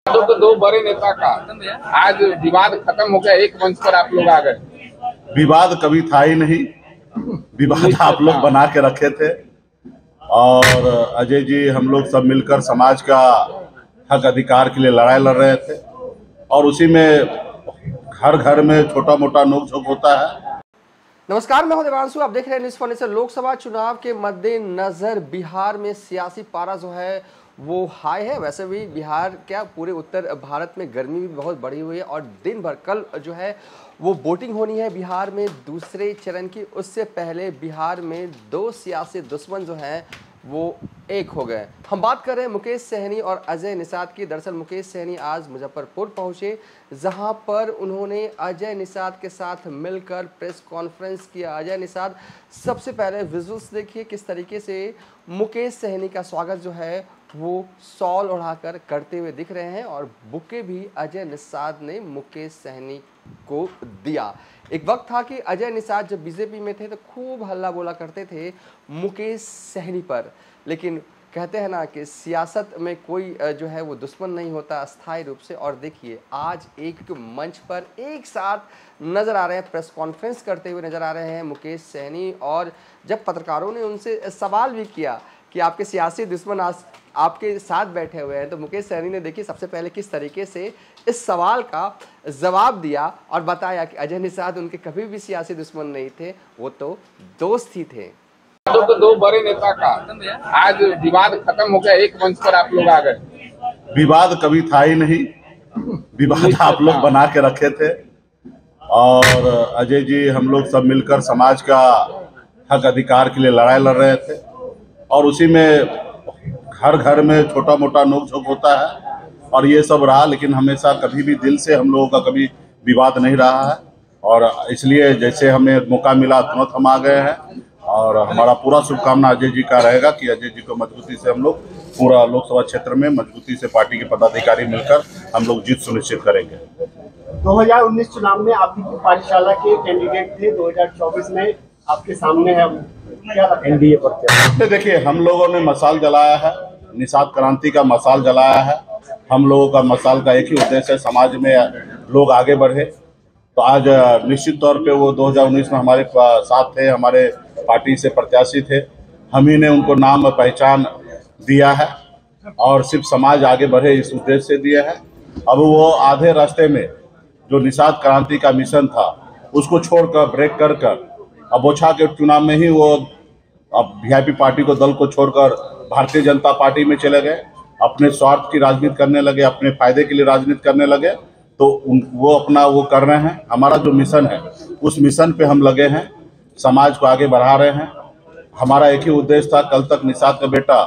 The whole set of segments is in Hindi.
तो दो बड़े नेता का आज विवाद खत्म हो गया, एक मंच पर आप लोग आ गए। विवाद कभी था ही नहीं, विवाद आप लोग बना के रखे थे। और अजय जी, हम लोग सब मिलकर समाज का हक अधिकार के लिए लड़ाई लड़ रहे थे और उसी में हर घर में छोटा मोटा नोक-झोंक होता है। नमस्कार, मैं हूं देवांशु। आप देख रहे हैं न्यूज़ फर्नीचर। लोकसभा चुनाव के मद्देनजर बिहार में सियासी पारा जो है वो हाई है। वैसे भी बिहार क्या पूरे उत्तर भारत में गर्मी भी बहुत बढ़ी हुई है और दिन भर कल जो है वो वोटिंग होनी है बिहार में दूसरे चरण की। उससे पहले बिहार में दो सियासी दुश्मन जो हैं वो एक हो गए। हम बात कर रहे हैं मुकेश सहनी और अजय निषाद की। दरअसल मुकेश सहनी आज मुजफ्फरपुर पहुंचे, जहां पर उन्होंने अजय निषाद के साथ मिलकर प्रेस कॉन्फ्रेंस किया। अजय निषाद, सबसे पहले विजुअल्स देखिए किस तरीके से मुकेश सहनी का स्वागत जो है वो शॉल उड़ाकर करते हुए दिख रहे हैं और बुके भी अजय निषाद ने मुकेश सहनी को दिया। एक वक्त था कि अजय निषाद जब बीजेपी में थे तो खूब हल्ला बोला करते थे मुकेश सहनी पर, लेकिन कहते हैं ना कि सियासत में कोई जो है वो दुश्मन नहीं होता अस्थायी रूप से। और देखिए आज एक मंच पर एक साथ नजर आ रहे हैं, प्रेस कॉन्फ्रेंस करते हुए नजर आ रहे हैं मुकेश सहनी। और जब पत्रकारों ने उनसे सवाल भी किया कि आपके सियासी दुश्मन आपके साथ बैठे हुए हैं, तो मुकेश सहनी ने देखिए सबसे पहले किस तरीके से इस सवाल का जवाब दिया और बताया कि अजय निषाद उनके कभी भी सियासी दुश्मन नहीं थे, वो तो दोस्त ही थे। तो दो बड़े नेता का आज विवाद खत्म हो गया, एक मंच पर आप लोग आ गए। विवाद कभी था ही नहीं, विवाद आप लोग बना के रखे थे। और अजय जी, हम लोग सब मिलकर समाज का हक अधिकार के लिए लड़ाई लड़ रहे थे और उसी में हर घर में छोटा मोटा नोक-झोंक होता है और ये सब रहा, लेकिन हमेशा कभी भी दिल से हम लोगों का कभी विवाद नहीं रहा है। और इसलिए जैसे हमें मौका मिला तुरंत हम आ गए हैं और हमारा पूरा शुभकामना अजय जी का रहेगा कि अजय जी को मजबूती से हम लोग पूरा लोकसभा क्षेत्र में मजबूती से पार्टी के पदाधिकारी मिलकर हम लोग जीत सुनिश्चित करेंगे। 2019 चुनाव में आप भी पाठशाला के कैंडिडेट थे, 2024 में आपके सामने है क्या एनडीए पर? देखिए, हम लोगों ने मशाल जलाया है, निषाद क्रांति का मशाल जलाया है। हम लोगों का मशाल का एक ही उद्देश्य है, समाज में लोग आगे बढ़े। तो आज निश्चित तौर पे वो 2019 में हमारे साथ थे, हमारे पार्टी से प्रत्याशी थे। हम ही ने उनको नाम पहचान दिया है और सिर्फ समाज आगे बढ़े इस उद्देश्य से दिया है। अब वो आधे रास्ते में जो निषाद क्रांति का मिशन था उसको छोड़कर ब्रेक कर अब बोछा के चुनाव में ही वो अब वीआईपी पार्टी को दल को छोड़कर भारतीय जनता पार्टी में चले गए, अपने स्वार्थ की राजनीति करने लगे, अपने फायदे के लिए राजनीति करने लगे। तो वो अपना वो कर रहे हैं। हमारा जो मिशन है उस मिशन पे हम लगे हैं, समाज को आगे बढ़ा रहे हैं। हमारा एक ही उद्देश्य था, कल तक निषाद का बेटा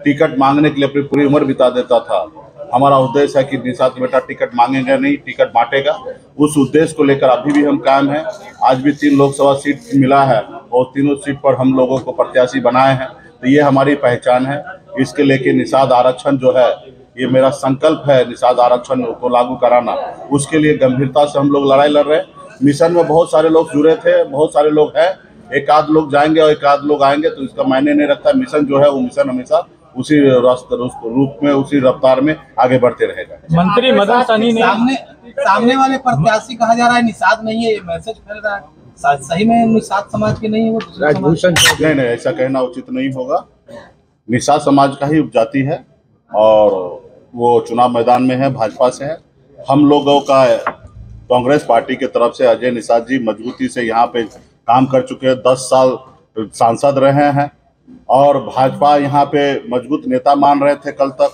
टिकट मांगने के लिए अपनी पूरी उम्र बिता देता था। हमारा उद्देश्य है कि निषाद का बेटा टिकट मांगेगा नहीं, टिकट बांटेगा। उस उद्देश्य को लेकर अभी भी हम कायम हैं। आज भी 3 लोकसभा सीट मिला है और तीनों सीट पर हम लोगों को प्रत्याशी बनाए हैं। तो ये हमारी पहचान है। इसके लेके निषाद आरक्षण जो है, ये मेरा संकल्प है, निषाद आरक्षण को लागू कराना। उसके लिए गंभीरता से हम लोग लड़ाई लड़ रहे हैं। मिशन में बहुत सारे लोग जुड़े थे, बहुत सारे लोग हैं। एक आध लोग जाएंगे और एक आध लोग आएंगे तो इसका मायने नहीं रखता। मिशन जो है वो मिशन हमेशा उसी रूप में, उसी रफ्तार में आगे बढ़ते रहेगा। मंत्री मदन सहनी ने सामने वाले प्रत्याशी कहा जा रहा है निषाद नहीं है, ये मैसेज फैल रहा है। सही में निषाद समाज के नहीं है, वो नहीं, ऐसा कहना उचित नहीं होगा। निषाद समाज का ही उपजाति है और वो चुनाव मैदान में है, भाजपा से है। हम लोगों का कांग्रेस पार्टी की तरफ से अजय निषाद जी मजबूती से यहाँ पे काम कर चुके हैं, 10 साल सांसद रहे हैं और भाजपा यहाँ पे मजबूत नेता मान रहे थे कल तक।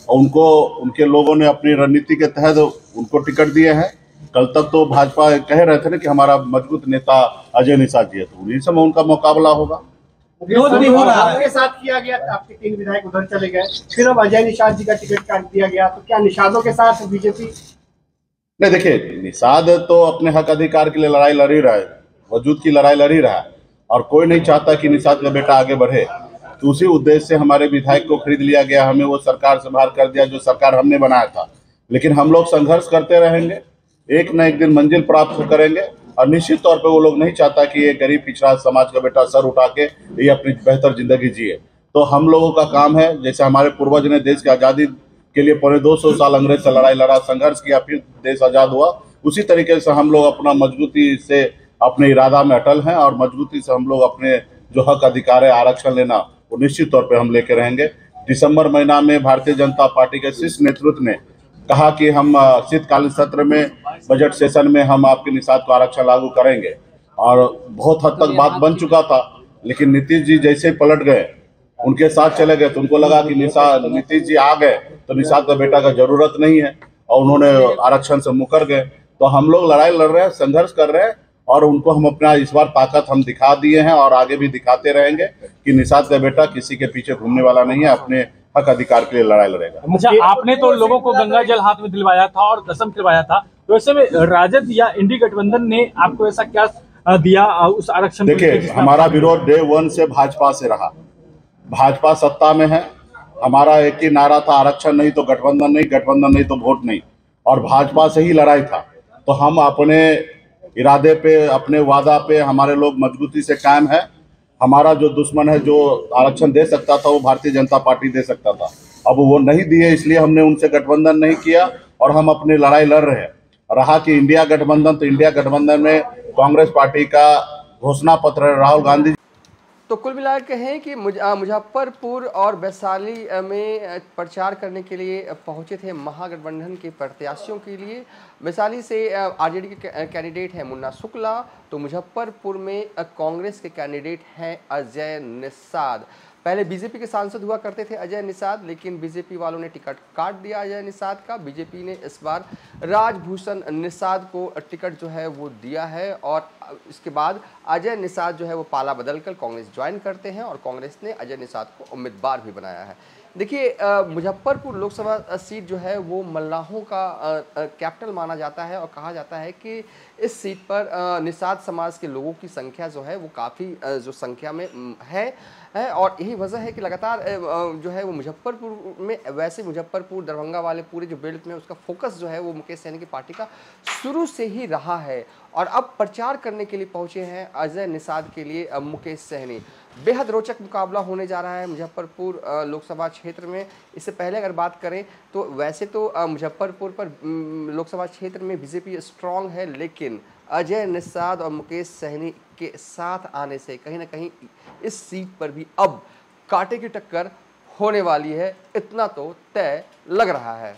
उनको उनके लोगों ने अपनी रणनीति के तहत उनको टिकट दिए हैं। कल तक तो भाजपा कह रहे थे ना कि हमारा मजबूत नेता अजय निषाद जी है, तो उन्हीं से उनका मुकाबला होगा। विरोध भी हो रहा है, आपके साथ किया गया, आपके 3 विधायक उधर चले गए, फिर अब अजय निषाद जी का टिकट काट दिया गया, तो क्या निषादों के साथ बीजेपी? नहीं, देखिए, निषाद तो अपने हक अधिकार के लिए लड़ाई लड़ ही रहा है, वजूद की लड़ाई लड़ ही रहा है और कोई नहीं चाहता कि निषाद का बेटा आगे बढ़े। तो उसी उद्देश्य से हमारे विधायक को खरीद लिया गया, हमें वो सरकार से बाहर कर दिया जो सरकार हमने बनाया था। लेकिन हम लोग संघर्ष करते रहेंगे, एक न एक दिन मंजिल प्राप्त करेंगे और निश्चित तौर पे वो लोग नहीं चाहता कि ये गरीब पिछड़ा समाज का बेटा सर उठा के ये अपनी बेहतर जिंदगी जिए। तो हम लोगों का काम है, जैसे हमारे पूर्वज ने देश की आज़ादी के लिए 250 साल अंग्रेज से लड़ाई लड़ा, संघर्ष किया, फिर देश आजाद हुआ। उसी तरीके से हम लोग अपना मजबूती से अपने इरादा में अटल हैं और मजबूती से हम लोग अपने जो हक अधिकार है आरक्षण लेना वो निश्चित तौर पे हम लेके रहेंगे। दिसंबर महीना में भारतीय जनता पार्टी के शीर्ष नेतृत्व ने कहा कि हम शीतकालीन सत्र में बजट सेशन में हम आपके निषाद को आरक्षण लागू करेंगे और बहुत हद तक बात बन चुका था, लेकिन नीतीश जी जैसे ही पलट गए, उनके साथ चले गए, तो उनको लगा कि नीतीश जी आ गए तो निषाद का बेटा का जरूरत नहीं है और उन्होंने आरक्षण से मुकर गए। तो हम लोग लड़ाई लड़ रहे हैं, संघर्ष कर रहे हैं और उनको हम अपना इस बार ताकत हम दिखा दिए हैं और आगे भी दिखाते रहेंगे कि निषाद का बेटा किसी के पीछे घूमने वाला नहीं है, अपने हक अधिकार के लिए लड़ाई लड़ेगा। अच्छा, आपने तो लोगों को गंगा जल हाथ में दिलवाया था और कसम दिलवाया था, तो ऐसे में राजद या इंडी गठबंधन ने आपको ऐसा क्या दिया उस आरक्षण? देखिए, हमारा विरोध डे 1 से भाजपा से रहा। भाजपा सत्ता में है, हमारा एक ही नारा था, आरक्षण नहीं तो गठबंधन नहीं, गठबंधन नहीं तो वोट नहीं, और भाजपा से ही लड़ाई था। तो हम अपने इरादे पे, अपने वादा पे हमारे लोग मजबूती से कायम है। हमारा जो दुश्मन है, जो आरक्षण दे सकता था वो भारतीय जनता पार्टी दे सकता था, अब वो नहीं दिए, इसलिए हमने उनसे गठबंधन नहीं किया और हम अपनी लड़ाई लड़ रहे हैं। रहा कि इंडिया गठबंधन, तो इंडिया गठबंधन में कांग्रेस पार्टी का घोषणा पत्र राहुल गांधी। तो कुल मिलाकर कहें कि मुजफ्फरपुर और वैशाली में प्रचार करने के लिए पहुंचे थे महागठबंधन के प्रत्याशियों के लिए। वैशाली से आरजेडी के कैंडिडेट हैं मुन्ना शुक्ला, तो मुजफ्फरपुर में कांग्रेस के कैंडिडेट हैं अजय निषाद। पहले बीजेपी के सांसद हुआ करते थे अजय निषाद, लेकिन बीजेपी वालों ने टिकट काट दिया अजय निषाद का। बीजेपी ने इस बार राजभूषण निषाद को टिकट जो है वो दिया है और इसके बाद अजय निषाद जो है वो पाला बदलकर कांग्रेस ज्वाइन करते हैं और कांग्रेस ने अजय निषाद को उम्मीदवार भी बनाया है। देखिए, मुजफ्फरपुर लोकसभा सीट जो है वो मल्लाहों का कैपिटल माना जाता है और कहा जाता है कि इस सीट पर निषाद समाज के लोगों की संख्या जो है वो काफ़ी जो संख्या में है और यही वजह है कि लगातार जो है वो मुजफ्फरपुर में, वैसे मुजफ्फरपुर दरभंगा वाले पूरे जो बेल्ट में उसका फोकस जो है वो मुकेश सहनी की पार्टी का शुरू से ही रहा है और अब प्रचार करने के लिए पहुंचे हैं अजय निषाद के लिए मुकेश सहनी। बेहद रोचक मुकाबला होने जा रहा है मुजफ्फरपुर लोकसभा क्षेत्र में। इससे पहले अगर बात करें तो वैसे तो मुजफ्फरपुर पर लोकसभा क्षेत्र में बीजेपी स्ट्रांग है, लेकिन अजय निषाद और मुकेश सहनी के साथ आने से कहीं ना कहीं इस सीट पर भी अब कांटे की टक्कर होने वाली है, इतना तो तय लग रहा है।